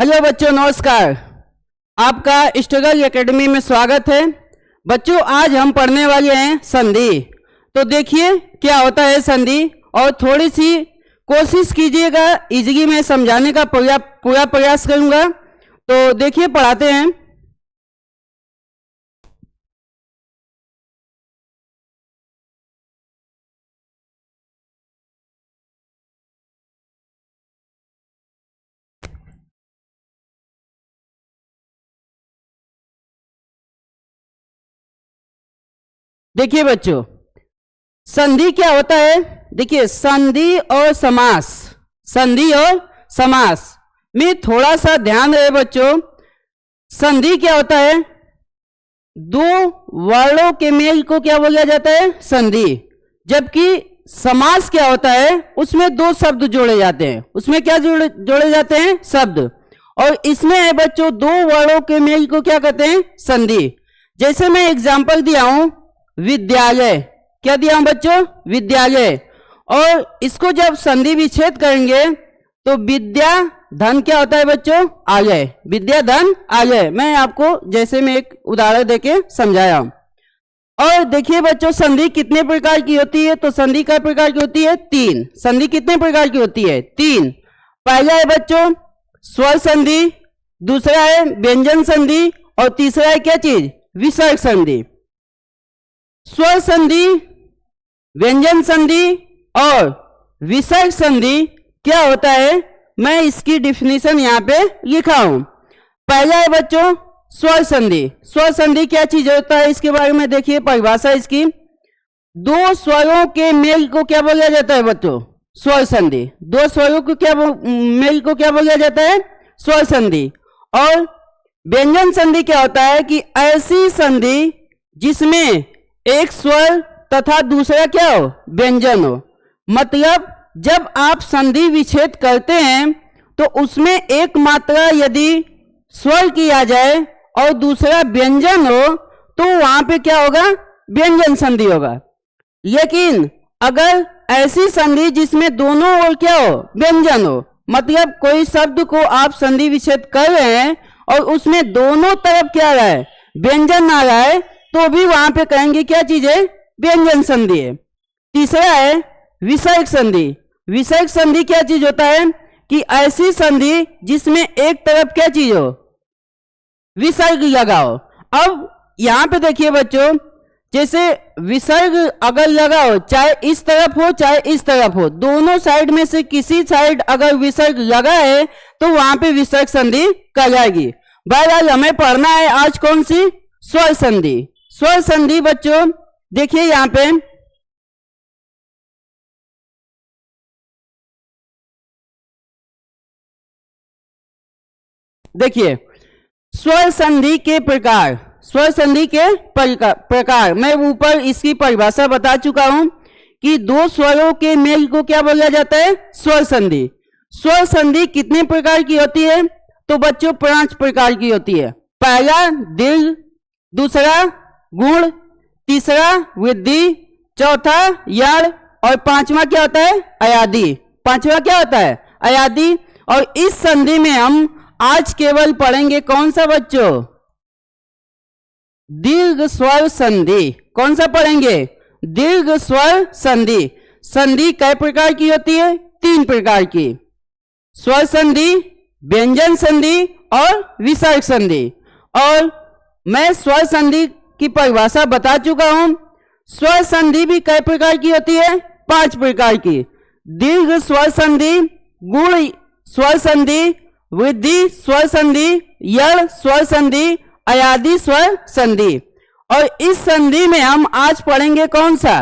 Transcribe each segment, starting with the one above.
Hello बच्चों, नमस्कार। आपका स्ट्रगल एकेडमी में स्वागत है। बच्चों, आज हम पढ़ने वाले हैं संधि। तो देखिए क्या होता है संधि, और थोड़ी सी कोशिश कीजिएगा, इजीली मैं समझाने का पूरा प्रयास करूंगा। तो देखिए पढ़ाते हैं। देखिए बच्चों, संधि क्या होता है। देखिए संधि और समास, संधि और समास में थोड़ा सा ध्यान रहे बच्चों। संधि क्या होता है, दो वर्णों के मेल को क्या बोला जाता है, संधि। जबकि समास क्या होता है, उसमें दो शब्द जोड़े जाते हैं। उसमें क्या जोड़े जाते हैं, शब्द। और इसमें है बच्चों, दो वर्णों के मेल को क्या कहते हैं, संधि। जैसे मैं एग्जांपल दिया हूं, विद्यालय। क्या दिया हूं बच्चों, विद्यालय। और इसको जब संधि विच्छेद करेंगे तो विद्या धन क्या होता है बच्चों, आलय। विद्या धन आलय। मैं आपको जैसे मैं एक उदाहरण देके समझाया। और देखिए बच्चों, संधि कितने प्रकार की होती है। तो संधि कई प्रकार की होती है, तीन। संधि कितने प्रकार की होती है, तीन। पहला है बच्चों स्वर संधि, दूसरा है व्यंजन संधि, और तीसरा है क्या चीज, विसर्ग संधि। स्वर संधि, व्यंजन संधि और विसर्ग संधि क्या होता है, मैं इसकी डिफिनीशन यहां पे लिखा हूं। पहला है बच्चों स्वर संधि। स्वर संधि क्या चीज होता है, इसके बारे में देखिए परिभाषा इसकी। दो स्वरों के मेल को क्या बोला जाता है बच्चों, स्वर संधि। दो स्वरों को क्या मेल को क्या बोला जाता है, स्वर संधि। और व्यंजन संधि क्या होता है कि ऐसी संधि जिसमें एक स्वर तथा दूसरा क्या हो, व्यंजन हो। मतलब जब आप संधि विच्छेद करते हैं तो उसमें एक मात्रा यदि स्वर किया जाए और दूसरा व्यंजन हो तो वहां पे क्या होगा, व्यंजन संधि होगा। लेकिन अगर ऐसी संधि जिसमें दोनों ओर क्या हो, व्यंजन हो, मतलब कोई शब्द को आप संधि विच्छेद कर रहे हैं और उसमें दोनों तरफ क्या आ रहा है, व्यंजन आ रहा है, तो भी वहां पे कहेंगे क्या चीज है, व्यंजन संधि है। तीसरा है विसर्ग संधि। विसर्ग संधि क्या चीज होता है कि ऐसी संधि जिसमें एक तरफ क्या चीज हो, विसर्ग लगा हो। अब यहां पे देखिए बच्चों, जैसे विसर्ग अगर लगा हो, चाहे इस तरफ हो चाहे इस तरफ हो, दोनों साइड में से किसी साइड अगर विसर्ग लगा है तो वहां पे विसर्ग संधि कहलाएगी। बहरहाल हमें पढ़ना है आज कौन सी, स्वर संधि। स्वर संधि बच्चों देखिए यहां पे देखिए स्वर संधि के प्रकार। स्वर संधि के प्रकार मैं ऊपर इसकी परिभाषा बता चुका हूं कि दो स्वरों के मेल को क्या बोला जाता है, स्वर संधि। स्वर संधि कितने प्रकार की होती है, तो बच्चों 5 प्रकार की होती है। पहला दीर्घ, दूसरा गुण, तीसरा वृद्धि, चौथा यण, और पांचवा क्या होता है, अयादी। पांचवा क्या होता है, अयादी। और इस संधि में हम आज केवल पढ़ेंगे कौन सा बच्चों, दीर्घ स्वर संधि। कौन सा पढ़ेंगे, दीर्घ स्वर संधि। संधि कई प्रकार की होती है, 3 प्रकार की। स्वर संधि, व्यंजन संधि और विसर्ग संधि। और मैं स्वर संधि की परिभाषा बता चुका हूं। स्वर संधि भी कई प्रकार की होती है, 5 प्रकार की। दीर्घ स्वर संधि, गुण स्वर संधि, वृद्धि स्वर संधि, यण स्वर संधि, अयादी स्वर संधि। और इस संधि में हम आज पढ़ेंगे कौन सा,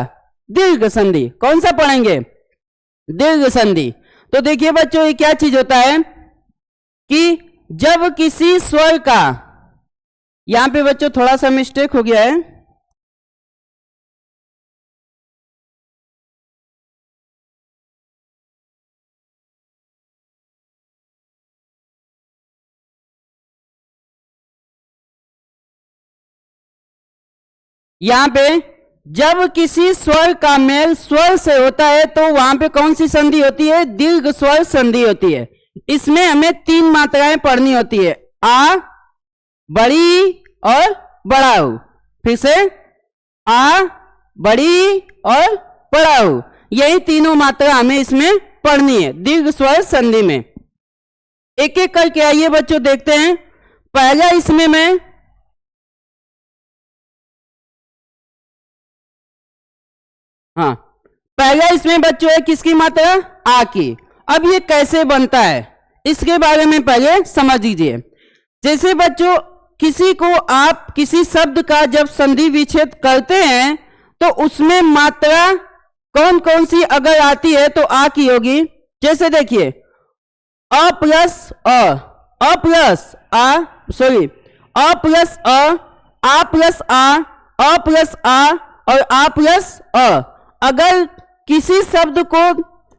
दीर्घ संधि। कौन सा पढ़ेंगे, दीर्घ संधि। तो देखिए बच्चों, ये क्या चीज होता है कि जब किसी स्वर का, यहां पे बच्चों थोड़ा सा मिस्टेक हो गया है, यहां पे जब किसी स्वर का मेल स्वर से होता है तो वहां पे कौन सी संधि होती है, दीर्घ स्वर संधि होती है। इसमें हमें 3 मात्राएं पढ़नी होती है, आ, बड़ी और बड़ा ऊ। फिर से आ, बड़ी और बड़ा ऊ, यही तीनों मात्रा हमें इसमें पढ़नी है दीर्घ स्वर संधि में। एक एक करके आइए बच्चों देखते हैं। पहला इसमें मैं पहला इसमें बच्चों है किसकी मात्रा, आ की। अब ये कैसे बनता है इसके बारे में पहले समझ लीजिए। जैसे बच्चों किसी को आप किसी शब्द का जब संधि विच्छेद करते हैं तो उसमें मात्रा कौन कौन सी अगर आती है तो आ की होगी। जैसे देखिए अ प्लस अ प्लस आ, सॉरी अ प्लस आ प्लस आ प्लस आ और आ प्लस अ। अगर किसी शब्द को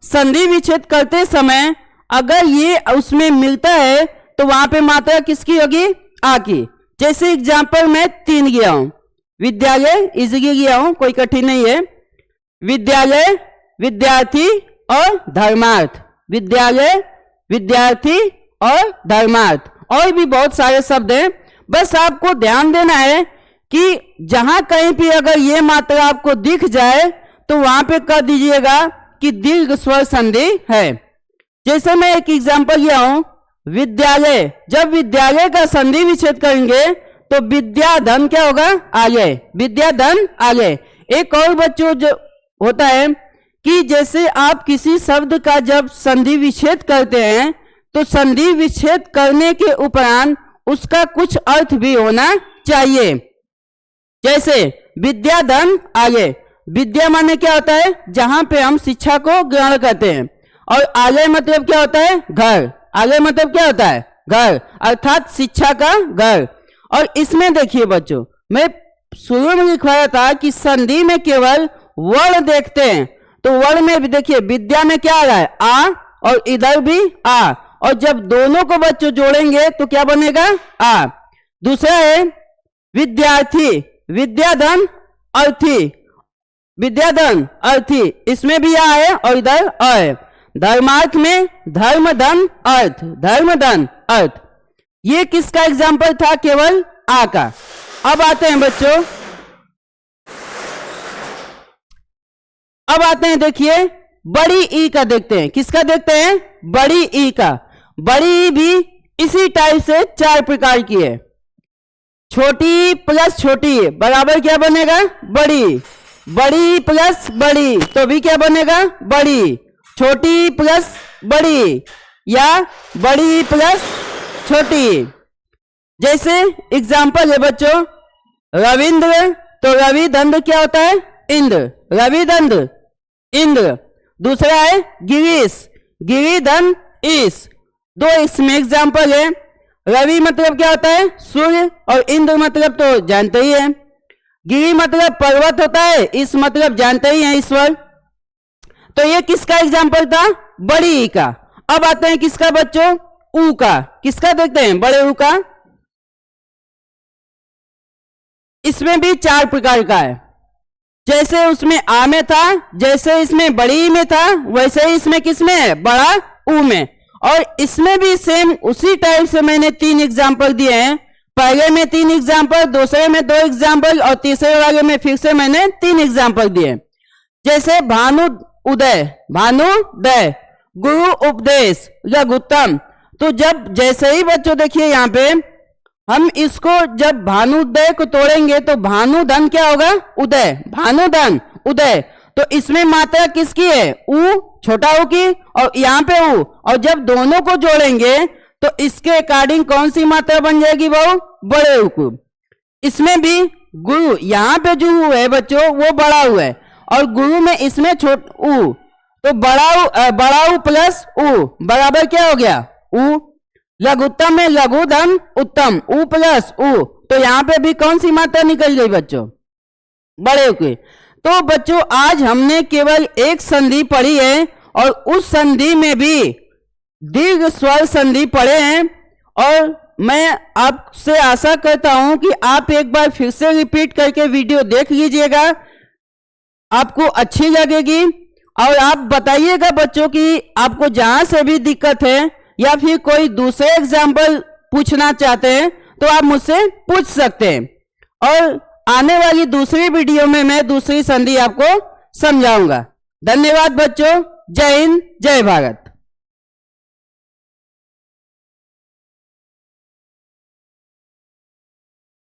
संधि विच्छेद करते समय अगर ये उसमें मिलता है तो वहां पे मात्रा किसकी होगी, आ की। जैसे एग्जाम्पल मैं 3 गया हूं, विद्यालय इजली गया हूं, कोई कठिन नहीं है। विद्यालय, विद्यार्थी और धर्मार्थ, विद्यालय, विद्यार्थी और धर्मार्थ, और भी बहुत सारे शब्द हैं। बस आपको ध्यान देना है कि जहां कहीं भी अगर ये मात्रा आपको दिख जाए तो वहां पे कर दीजिएगा कि दीर्घ स्वर संधि है। जैसे मैं एक एग्जांपल लिया हूं, विद्यालय, जब विद्यालय का संधि विच्छेद करेंगे तो विद्याधन क्या होगा, आगे, विद्याधन आगे। एक और बच्चों जो होता है कि जैसे आप किसी शब्द का जब संधि विच्छेद करते हैं तो संधि विच्छेद करने के उपरांत उसका कुछ अर्थ भी होना चाहिए। जैसे विद्याधन आगे, विद्या माने क्या होता है, जहां पे हम शिक्षा को ग्रहण करते हैं, और आलय मतलब क्या होता है, घर। आलय मतलब क्या होता है, घर, अर्थात शिक्षा का घर। और इसमें देखिए बच्चों, मैं शुरू में लिखवाया था कि संधि में केवल वर्ण देखते हैं, तो वर्ण में भी देखिए विद्या में क्या आ रहा है, आ, और इधर भी आ, और जब दोनों को बच्चों जोड़ेंगे तो क्या बनेगा, आ। दूसरा है विद्यार्थी, विद्याधन अर्थी, विद्याधन अर्थी, इसमें भी आ है और इधर अ है। धर्मार्थ में धर्म धन अर्थ, धर्म धन अर्थ। ये किसका एग्जाम्पल था, केवल आ का। अब आते हैं बच्चों, अब आते हैं देखिए बड़ी ई का देखते हैं। किसका देखते हैं, बड़ी ई का। बड़ी ई भी इसी टाइप से 4 प्रकार की है। छोटी प्लस छोटी बराबर क्या बनेगा, बड़ी। बड़ी प्लस बड़ी तो भी क्या बनेगा, बड़ी। छोटी प्लस बड़ी या बड़ी प्लस छोटी। जैसे एग्जाम्पल है बच्चों, रविंद्र, तो रवि दंड क्या होता है, इंद्र, रवि दंड इंद्र। दूसरा है गिरीश, गिरी धन ईश। 2 इसमें एग्जाम्पल है। रवि मतलब क्या होता है, सूर्य, और इंद्र मतलब तो जानते ही हैं। गिरी मतलब पर्वत होता है, इस मतलब जानते ही हैं ईश्वर। तो ये किसका एग्जाम्पल था, बड़ी ई का। अब आते हैं किसका बच्चों, ऊ का। किसका देखते हैं, बड़े ऊ का। इसमें भी 4 प्रकार का है। जैसे उसमें आ में था, जैसे इसमें बड़ी में था, वैसे ही इसमें किसमें है, बड़ा ऊ में। और इसमें भी सेम उसी टाइप से मैंने 3 एग्जाम्पल दिए हैं। पहले में 3 एग्जाम्पल, दूसरे में 2 एग्जाम्पल, और तीसरे वाले में फिर से मैंने 3 एग्जाम्पल दिए। जैसे भानु उदय, भानुदय, गुरु उपदेश, लघुत्तम। तो जब जैसे ही बच्चों देखिए यहाँ पे हम इसको जब भानुदय को तोड़ेंगे तो भानुधन क्या होगा, उदय, भानुधन उदय। तो इसमें मात्रा किसकी है, ऊ, छोटा ऊ की, और यहाँ पे ऊ, और जब दोनों को जोड़ेंगे तो इसके अकॉर्डिंग कौन सी मात्रा बन जाएगी, वो बड़े ऊ को। इसमें भी गुरु, यहाँ पे जो ऊ है बच्चों वो बड़ा ऊ है, और गुरु में इसमें छोट ऊ, तो बड़ा ऊ प्लस ऊ बराबर क्या हो गया, ऊ। लघुत्तम में लघु धन उत्तम, ऊ प्लस ऊ, तो यहाँ पे भी कौन सी मात्रा निकल गई बच्चों, बड़े ऊ की। तो बच्चों आज हमने केवल एक संधि पढ़ी है, और उस संधि में भी दीर्घ स्वर संधि पढ़े हैं। और मैं आपसे आशा करता हूं कि आप एक बार फिर से रिपीट करके वीडियो देख लीजिएगा, आपको अच्छी लगेगी। और आप बताइएगा बच्चों कि आपको जहां से भी दिक्कत है या फिर कोई दूसरे एग्जाम्पल पूछना चाहते हैं तो आप मुझसे पूछ सकते हैं और आने वाली दूसरी वीडियो में मैं दूसरी संधि आपको समझाऊंगा। धन्यवाद बच्चों। जय हिंद, जय भारत।